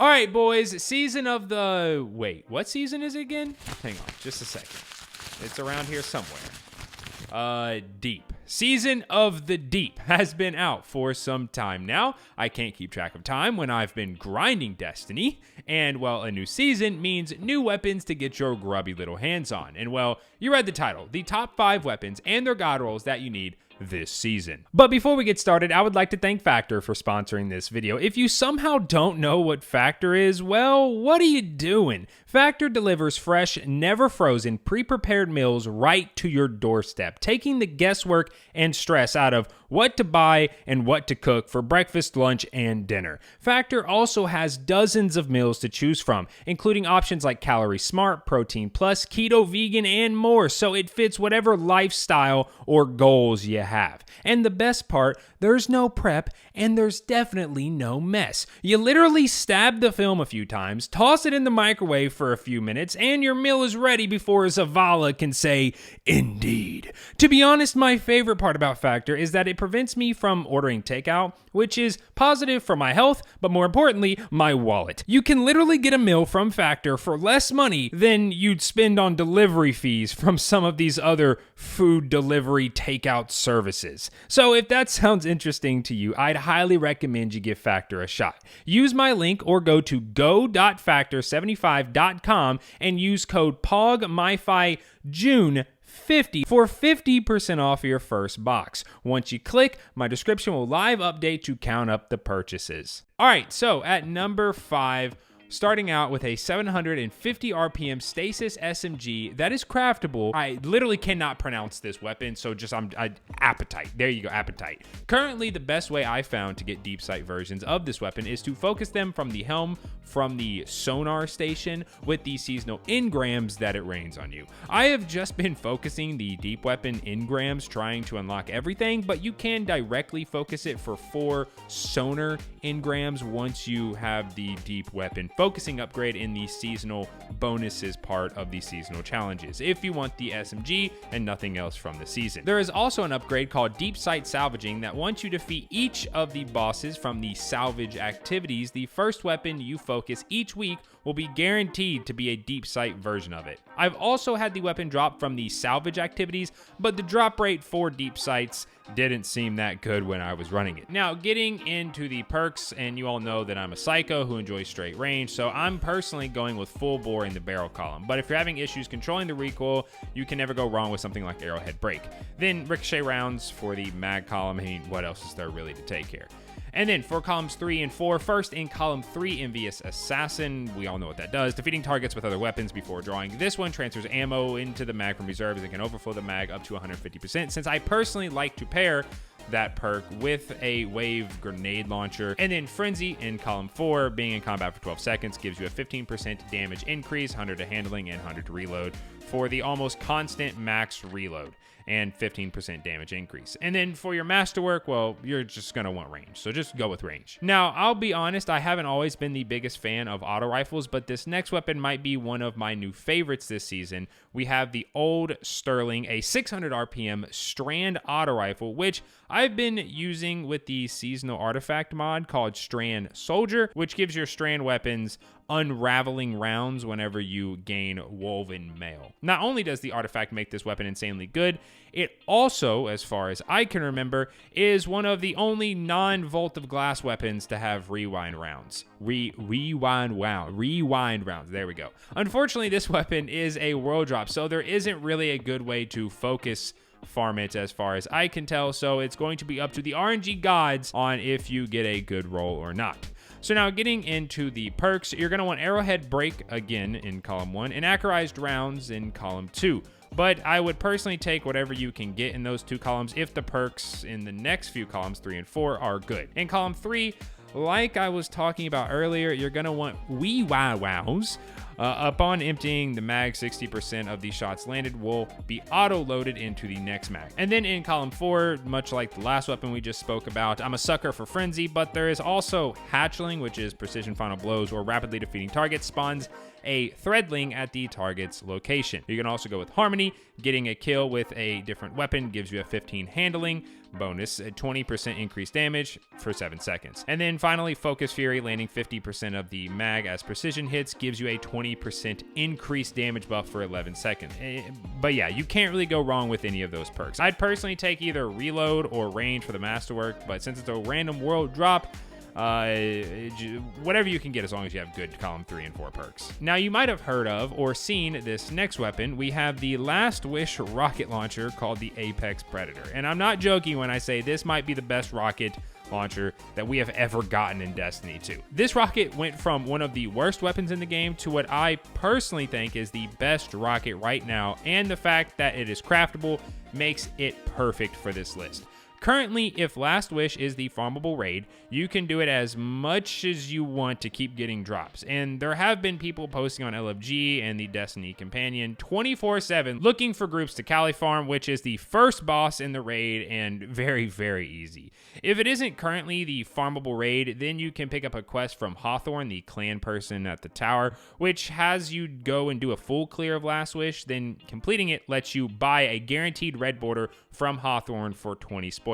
All right, boys, season of the... Wait, what season is it again? Hang on, just a second. It's around here somewhere. Deep. Season of the Deep has been out for some time now. I can't keep track of time when I've been grinding Destiny. And, well, a new season means new weapons to get your grubby little hands on. And, well, you read the title. The top 5 weapons and their god rolls that you need this season. But before we get started, I would like to thank Factor for sponsoring this video. If you somehow don't know what Factor is, well, what are you doing? Factor delivers fresh, never frozen, pre-prepared meals right to your doorstep, taking the guesswork and stress out of what to buy and what to cook for breakfast, lunch, and dinner. Factor also has dozens of meals to choose from, including options like Calorie Smart, Protein Plus, Keto, Vegan, and more, so it fits whatever lifestyle or goals you have. And the best part, there's no prep and there's definitely no mess. You literally stab the film a few times, toss it in the microwave for a few minutes, and your meal is ready before Zavala can say, indeed. To be honest, my favorite part about Factor is that it prevents me from ordering takeout, which is positive for my health, but more importantly, my wallet. You can literally get a meal from Factor for less money than you'd spend on delivery fees from some of these other food delivery takeout services. So if that sounds interesting to you, I'd highly recommend you give Factor a shot. Use my link or go to go.factor75.com and use code POGMyfiJune50 for 50% off your first box. Once you click, my description will live update to count up the purchases. All right, so at number 5, starting out with a 750 RPM Stasis SMG that is craftable. I literally cannot pronounce this weapon, so just Appetite. There you go, Appetite. Currently, the best way I found to get deep sight versions of this weapon is to focus them from the helm from the sonar station with the seasonal engrams that it rains on you. I have just been focusing the deep weapon engrams trying to unlock everything, but you can directly focus it for 4 sonar engrams once you have the deep weapon focusing upgrade in the seasonal bonuses part of the seasonal challenges, if you want the SMG and nothing else from the season. There is also an upgrade called Deep Sight Salvaging that once you defeat each of the bosses from the salvage activities, the first weapon you focus each week will be guaranteed to be a deep sight version of it. I've also had the weapon drop from the salvage activities, but the drop rate for deep sights didn't seem that good when I was running it. Now, getting into the perks, and you all know that I'm a psycho who enjoys straight range, so I'm personally going with full bore in the barrel column. But if you're having issues controlling the recoil, you can never go wrong with something like arrowhead break. Then ricochet rounds for the mag column. I mean, what else is there really to take here? And then for columns 3 and 4, first in column 3, Envious Assassin. We all know what that does. Defeating targets with other weapons before drawing. This one transfers ammo into the mag from reserves and can overflow the mag up to 150%. Since I personally like to pair that perk with a wave grenade launcher. And then Frenzy in column 4, being in combat for 12 seconds, gives you a 15% damage increase, 100 to handling, and 100 to reload for the almost constant max reload and 15% damage increase. And then for your masterwork, well, you're just gonna want range, so just go with range. Now, I'll be honest, I haven't always been the biggest fan of auto rifles, but this next weapon might be one of my new favorites this season. We have the old Sterling, a 600 RPM Strand auto rifle, which I've been using with the seasonal artifact mod called Strand Soldier, which gives your Strand weapons unraveling rounds whenever you gain woven mail. Not only does the artifact make this weapon insanely good, it also, as far as I can remember, is one of the only non-Vault of Glass weapons to have rewind rounds. Rewind rounds. There we go. Unfortunately, this weapon is a world drop, so there isn't really a good way to focus farm it as far as I can tell, so it's going to be up to the RNG gods on if you get a good roll or not. So now getting into the perks, you're going to want Arrowhead Break again in column 1 and Accurized Rounds in column 2. But I would personally take whatever you can get in those 2 columns if the perks in the next few columns, 3 and 4, are good. In column 3, like I was talking about earlier, you're going to want Wee Wow Wows. Upon emptying the mag, 60% of the shots landed will be auto-loaded into the next mag. And then in column 4, much like the last weapon we just spoke about, I'm a sucker for Frenzy, but there is also Hatchling, which is precision final blows or rapidly defeating targets, spawns a threadling at the target's location. You can also go with Harmony. Getting a kill with a different weapon gives you a 15 handling bonus, a 20% increased damage for 7 seconds. And then finally, Focus Fury, landing 50% of the mag as precision hits gives you a 20% increased damage buff for 11 seconds. But yeah, you can't really go wrong with any of those perks. I'd personally take either Reload or Range for the Masterwork, but since it's a random world drop, whatever you can get as long as you have good column 3 and 4 perks. Now, you might have heard of or seen this next weapon. We have the Last Wish rocket launcher called the Apex Predator. And I'm not joking when I say this might be the best rocket launcher that we have ever gotten in Destiny 2. This rocket went from one of the worst weapons in the game to what I personally think is the best rocket right now, and the fact that it is craftable makes it perfect for this list. Currently, if Last Wish is the farmable raid, you can do it as much as you want to keep getting drops. And there have been people posting on LFG and the Destiny Companion 24/7 looking for groups to Cali farm, which is the first boss in the raid and very, very easy. If it isn't currently the farmable raid, then you can pick up a quest from Hawthorne, the clan person at the tower, which has you go and do a full clear of Last Wish. Then completing it lets you buy a guaranteed red border from Hawthorne for 20 spoils.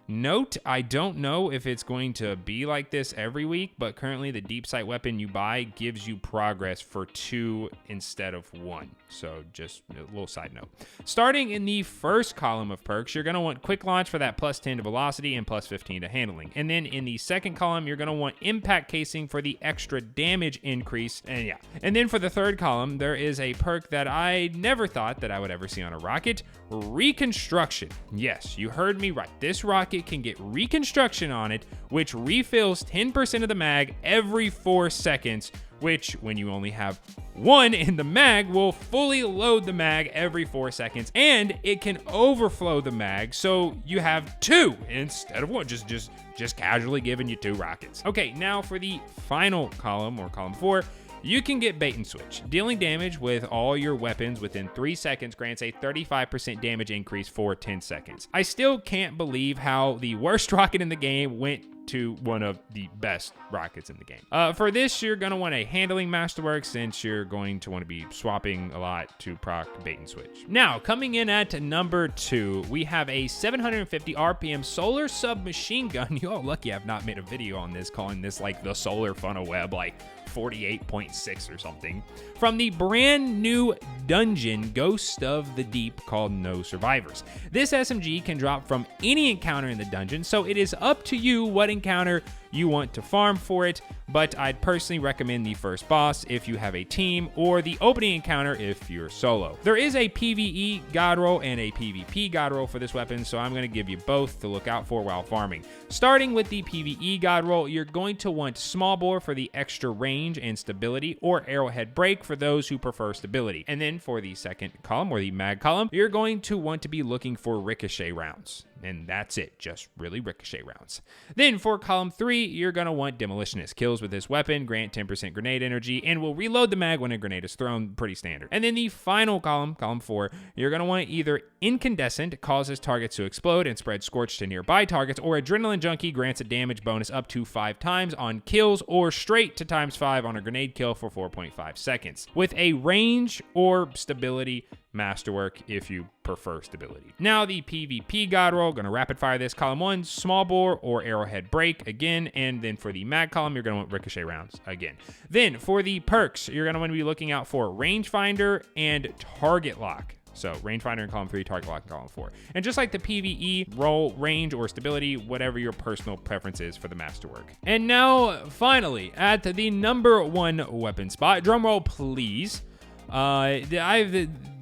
Note, I don't know if it's going to be like this every week, but currently the deep sight weapon you buy gives you progress for 2 instead of 1. So just a little side note. Starting in the first column of perks, you're going to want Quick Launch for that +10 to velocity and +15 to handling. And then in the second column, you're going to want Impact Casing for the extra damage increase. And yeah. And then for the third column, there is a perk that I never thought that I would ever see on a rocket, Reconstruction. Yes, you heard me right. This rocket can get Reconstruction on it, which refills 10% of the mag every 4 seconds, which, when you only have 1 in the mag, will fully load the mag every 4 seconds, and it can overflow the mag, so you have 2 instead of 1, just casually giving you 2 rockets. Okay, now for the final column, or column 4, you can get Bait and Switch. Dealing damage with all your weapons within 3 seconds grants a 35% damage increase for 10 seconds. I still can't believe how the worst rocket in the game went to one of the best rockets in the game. For this, you're going to want a Handling Masterwork, since you're going to want to be swapping a lot to proc Bait and Switch. Now, coming in at number 2, we have a 750 RPM Solar Submachine Gun. You're all lucky I've not made a video on this, calling this like the Solar Funnel Web, like 48.6 or something, from the brand new dungeon Ghost of the Deep called No Survivors. This SMG can drop from any encounter in the dungeon, so it is up to you what encounter you want to farm for it, but I'd personally recommend the first boss if you have a team, or the opening encounter if you're solo. There is a PvE god roll and a PvP god roll for this weapon, so I'm going to give you both to look out for while farming. Starting with the PvE god roll, you're going to want Small Bore for the extra range and stability, or Arrowhead Break for those who prefer stability. And then for the second column, or the mag column, you're going to want to be looking for Ricochet rounds. And that's it, just really Ricochet rounds. Then for column 3, you're going to want Demolitionist. Kills with this weapon grant 10% grenade energy and will reload the mag when a grenade is thrown, pretty standard. And then the final column, column 4, you're going to want either Incandescent, causes targets to explode and spread scorch to nearby targets, or Adrenaline Junkie, grants a damage bonus up to 5 times on kills, or straight to ×5 on a grenade kill for 4.5 seconds. With a range or stability Masterwork if you prefer stability. Now the PvP god roll, going to rapid fire this. Column 1, Small Bore or Arrowhead Break again, and then for the mag column, you're going to want Ricochet rounds again. Then for the perks, you're going to want to be looking out for Rangefinder and Target Lock. So Rangefinder in column 3, Target Lock in column 4. And just like the PvE, roll, range, or stability, whatever your personal preference is for the Masterwork. And now, finally, at the number 1 weapon spot, drumroll please.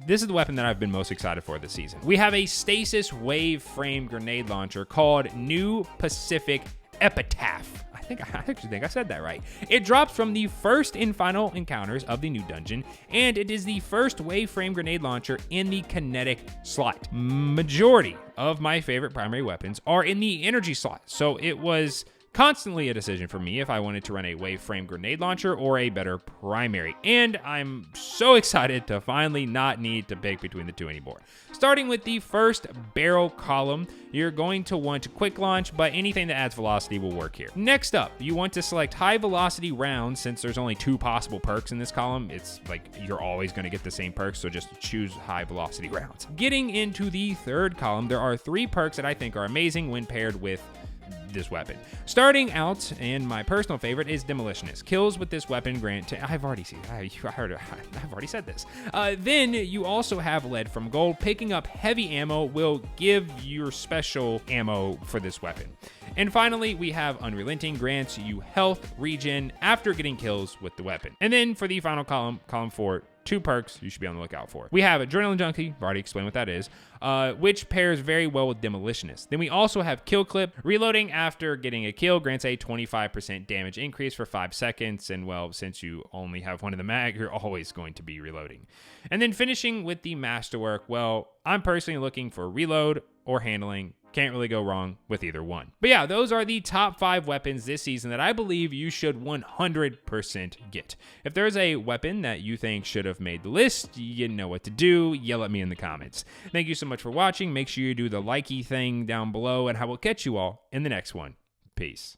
This is the weapon that I've been most excited for this season. We have a stasis wave frame grenade launcher called New Pacific EPITAPH. I actually think I said that right. It drops from the first and final encounters of the new dungeon, and it is the first wave frame grenade launcher in the kinetic slot. Majority of my favorite primary weapons are in the energy slot, so it was Constantly a decision for me if I wanted to run a wave frame grenade launcher or a better primary, and I'm so excited to finally not need to pick between the two anymore. Starting with the first barrel column, you're going to want quick launch, but anything that adds velocity will work here. Next up, you want to select high velocity rounds. Since there's only 2 possible perks in this column, it's like you're always going to get the same perks, so just choose high velocity rounds. Getting into the third column, there are 3 perks that I think are amazing when paired with this weapon. Starting out, and my personal favorite is Demolitionist. Kills with this weapon grant I've already said this. Then you also have Lead from Gold. Picking up heavy ammo will give your special ammo for this weapon. And finally, we have Unrelenting. Grants you health regen after getting kills with the weapon. And then for the final column 4, 2 perks you should be on the lookout for. We have Adrenaline Junkie, I've already explained what that is, which pairs very well with Demolitionist. Then we also have Kill Clip. Reloading after getting a kill grants a 25% damage increase for 5 seconds, and well, since you only have one in the mag, you're always going to be reloading. And then finishing with the Masterwork, well, I'm personally looking for reload or handling. Can't really go wrong with either one. But yeah, those are the top 5 weapons this season that I believe you should 100% get. If there's a weapon that you think should have made the list, you know what to do. Yell at me in the comments. Thank you so much for watching. Make sure you do the likey thing down below, and I will catch you all in the next one. Peace.